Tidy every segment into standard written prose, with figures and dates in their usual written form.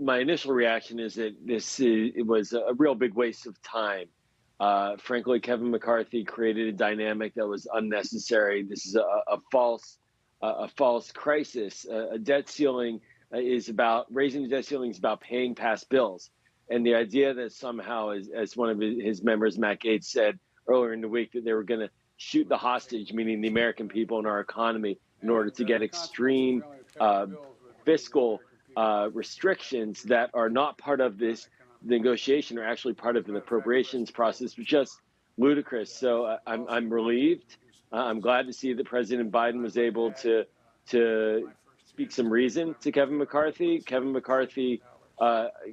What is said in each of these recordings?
my initial reaction is that it was a real big waste of time. Frankly, Kevin McCarthy created a dynamic that was unnecessary. This is a false crisis. A debt ceiling is about raising the debt ceiling is about paying past bills, and the idea that somehow, as one of his members, Matt Gaetz, said earlier in the week, that they were going to shoot the hostage, meaning the American people and our economy, in order to get extreme fiscal restrictions that are not part of this negotiation, are actually part of an appropriations process, was just ludicrous. So I'm relieved. I'm glad to see that President Biden was able to speak some reason to Kevin McCarthy. Kevin McCarthy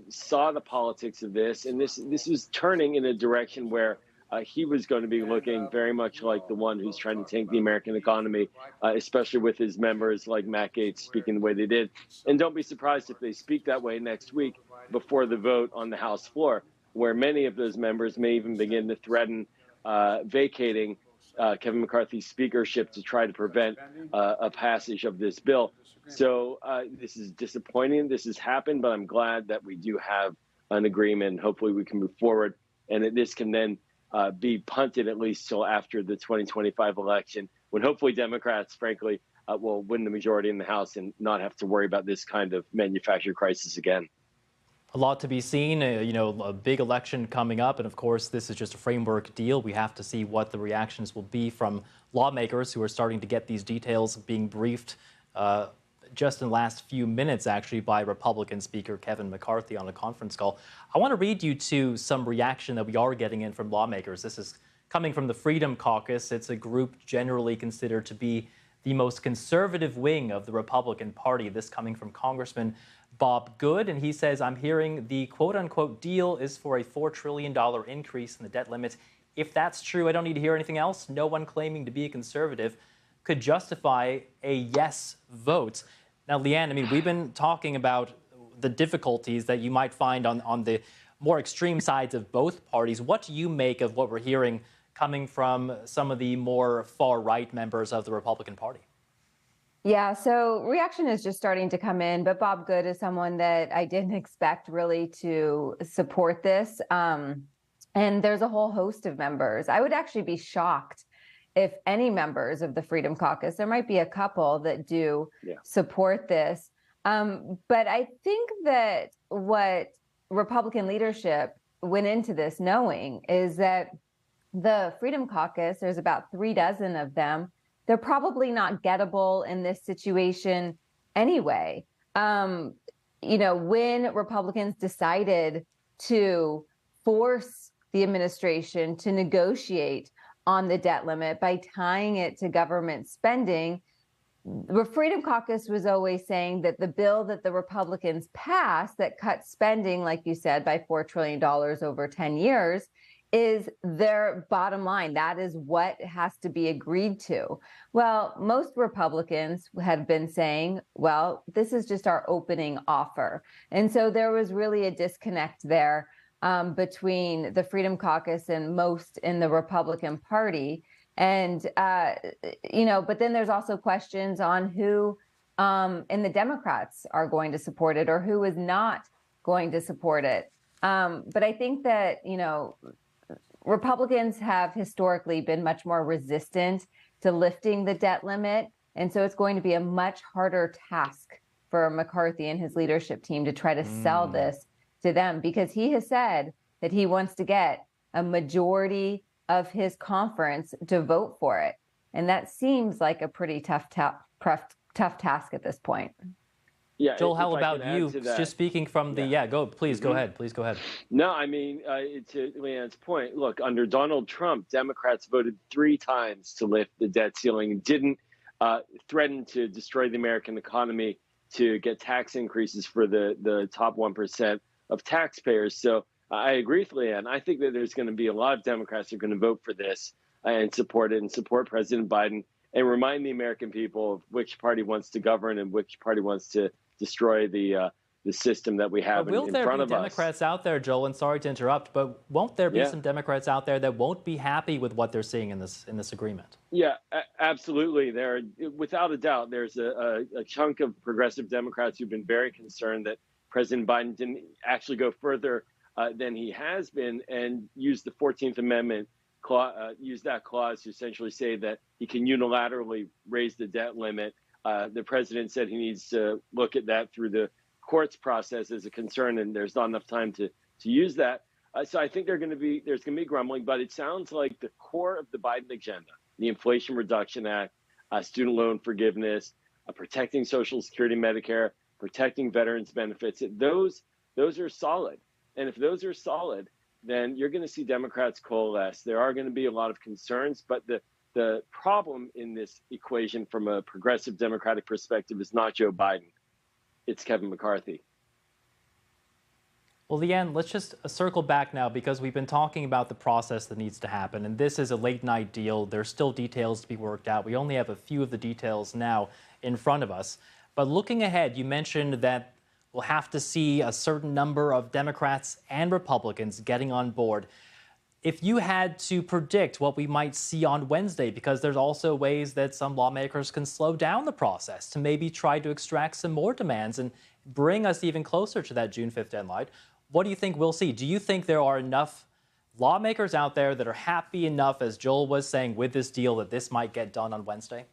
saw the politics of this, and this was turning in a direction where he was going to be looking very much like the one who's trying to tank the American economy, especially with his members like Matt Gaetz speaking the way they did. And don't be surprised if they speak that way next week before the vote on the House floor, where many of those members may even begin to threaten vacating Kevin McCarthy's speakership to try to prevent a passage of this bill. So this is disappointing. This has happened, but I'm glad that we do have an agreement. Hopefully we can move forward, and that this can then be punted at least till after the 2025 election, when hopefully Democrats, frankly, will win the majority in the House and not have to worry about this kind of manufactured crisis again. A lot to be seen, a big election coming up. And of course, this is just a framework deal. We have to see what the reactions will be from lawmakers who are starting to get these details being briefed just in the last few minutes, actually, by Republican Speaker Kevin McCarthy on a conference call. I want to read you to some reaction that we are getting in from lawmakers. This is coming from the Freedom Caucus. It's a group generally considered to be the most conservative wing of the Republican Party. This coming from Congressman Bob Good, and he says, I'm hearing the quote-unquote deal is for a $4 trillion increase in the debt limit. If that's true, I don't need to hear anything else. No one claiming to be a conservative could justify a yes vote. Now, Leanne, I mean, we've been talking about the difficulties that you might find on the more extreme sides of both parties. What do you make of what we're hearing coming from some of the more far-right members of the Republican Party? Yeah, so reaction is just starting to come in, but Bob Good is someone that I didn't expect really to support this. And there's a whole host of members. I would actually be shocked if any members of the Freedom Caucus, there might be a couple that do support this. But I think that what Republican leadership went into this knowing is that the Freedom Caucus, there's about 36 of them, they're probably not gettable in this situation anyway. When Republicans decided to force the administration to negotiate on the debt limit by tying it to government spending, the Freedom Caucus was always saying that the bill that the Republicans passed that cut spending, like you said, by $4 trillion over 10 years is their bottom line. That is what has to be agreed to. Well, most Republicans had been saying, well, this is just our opening offer. And so there was really a disconnect there between the Freedom Caucus and most in the Republican Party. And, but then there's also questions on who in the Democrats are going to support it or who is not going to support it. But I think that, Republicans have historically been much more resistant to lifting the debt limit. And so it's going to be a much harder task for McCarthy and his leadership team to try to sell this to them, because he has said that he wants to get a majority of his conference to vote for it. And that seems like a pretty tough task at this point. Yeah, Joel, how about you? Just speaking from the, go ahead. No, I mean, to Leanne's point, look, under Donald Trump, Democrats voted 3 times to lift the debt ceiling, didn't threaten to destroy the American economy, to get tax increases for the top 1% of taxpayers. So I agree with Leanne. I think that there's going to be a lot of Democrats who are going to vote for this and support it and support President Biden and remind the American people of which party wants to govern and which party wants to destroy the system that we have in front of us. Will there be Democrats out there, Joel, and sorry to interrupt, but won't there be some Democrats out there that won't be happy with what they're seeing in this agreement? Yeah, absolutely. Without a doubt, there's a chunk of progressive Democrats who've been very concerned that President Biden didn't actually go further than he has been and use the 14th Amendment, use that clause to essentially say that he can unilaterally raise the debt limit. The president said he needs to look at that through the courts process as a concern, and there's not enough time to use that. So I think there's going to be grumbling, but it sounds like the core of the Biden agenda, the Inflation Reduction Act, student loan forgiveness, protecting Social Security, Medicare, protecting veterans benefits, those are solid. And if those are solid, then you're going to see Democrats coalesce. There are going to be a lot of concerns, but the problem in this equation from a progressive Democratic perspective is not Joe Biden. It's Kevin McCarthy. Well, Leanne, let's just circle back now because we've been talking about the process that needs to happen. And this is a late night deal. There's still details to be worked out. We only have a few of the details now in front of us. But looking ahead, you mentioned that we'll have to see a certain number of Democrats and Republicans getting on board. If you had to predict what we might see on Wednesday, because there's also ways that some lawmakers can slow down the process to maybe try to extract some more demands and bring us even closer to that June 5th deadline, what do you think we'll see? Do you think there are enough lawmakers out there that are happy enough, as Joel was saying, with this deal that this might get done on Wednesday?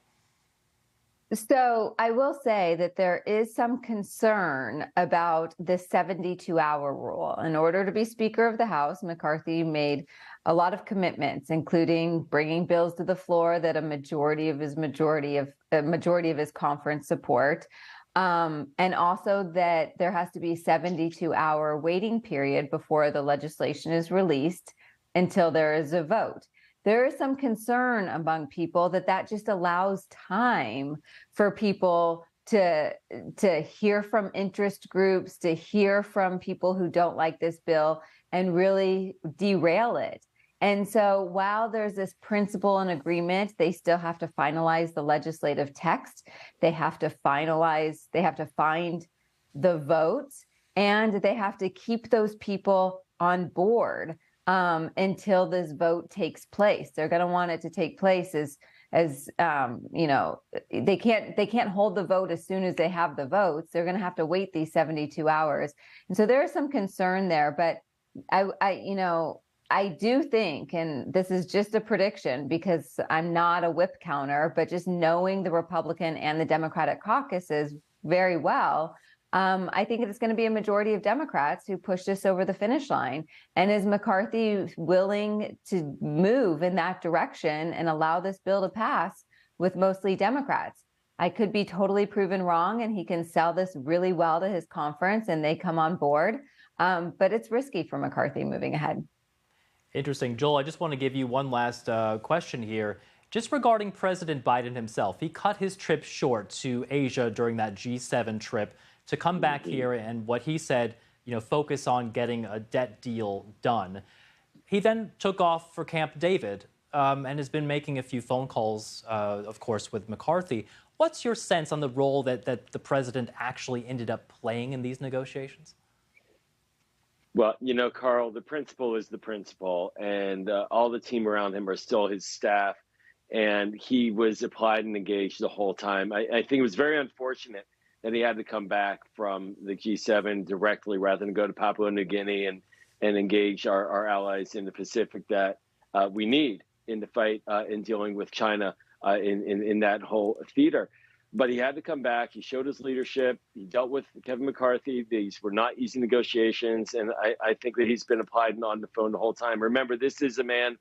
So I will say that there is some concern about the 72-hour rule. In order to be Speaker of the House, McCarthy made a lot of commitments, including bringing bills to the floor that a majority of his conference support, and also that there has to be a 72-hour waiting period before the legislation is released until there is a vote. There is some concern among people that just allows time for people to hear from interest groups, to hear from people who don't like this bill and really derail it. And so while there's this principle and agreement, they still have to finalize the legislative text. They have to find the votes, and they have to keep those people on board until this vote takes place. They're going to want it to take place as they can't hold the vote as soon as they have the votes. They're going to have to wait these 72 hours. And so there is some concern there, but I do think, and this is just a prediction because I'm not a whip counter, but just knowing the Republican and the Democratic caucuses very well, I think it's going to be a majority of Democrats who push this over the finish line. And is McCarthy willing to move in that direction and allow this bill to pass with mostly Democrats? I could be totally proven wrong, and he can sell this really well to his conference and they come on board. But it's risky for McCarthy moving ahead. Interesting. Joel, I just want to give you one last question here. Just regarding President Biden himself, he cut his trip short to Asia during that G7 trip to come back here and what he said, focus on getting a debt deal done. He then took off for Camp David and has been making a few phone calls, of course, with McCarthy. What's your sense on the role that the president actually ended up playing in these negotiations? Well, Carl, the principal is the principal, and all the team around him are still his staff, and he was applied and engaged the whole time. I think it was very unfortunate that he had to come back from the G7 directly rather than go to Papua New Guinea and engage our allies in the Pacific that we need in the fight in dealing with China in that whole theater. But he had to come back. He showed his leadership. He dealt with Kevin McCarthy. These were not easy negotiations. And I think that he's been applied and on the phone the whole time. Remember, this is a man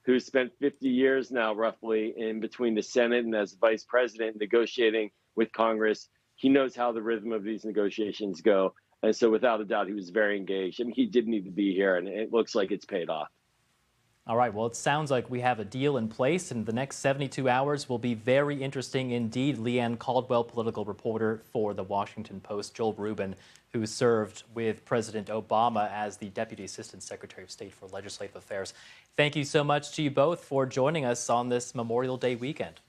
who spent 50 years now, roughly, in between the Senate and as vice president negotiating with Congress. He knows how the rhythm of these negotiations go. And so without a doubt, he was very engaged. I mean, he did need to be here, and it looks like it's paid off. All right. Well, it sounds like we have a deal in place, and the next 72 hours will be very interesting indeed. Leanne Caldwell, political reporter for The Washington Post. Joel Rubin, who served with President Obama as the Deputy Assistant Secretary of State for Legislative Affairs. Thank you so much to you both for joining us on this Memorial Day weekend.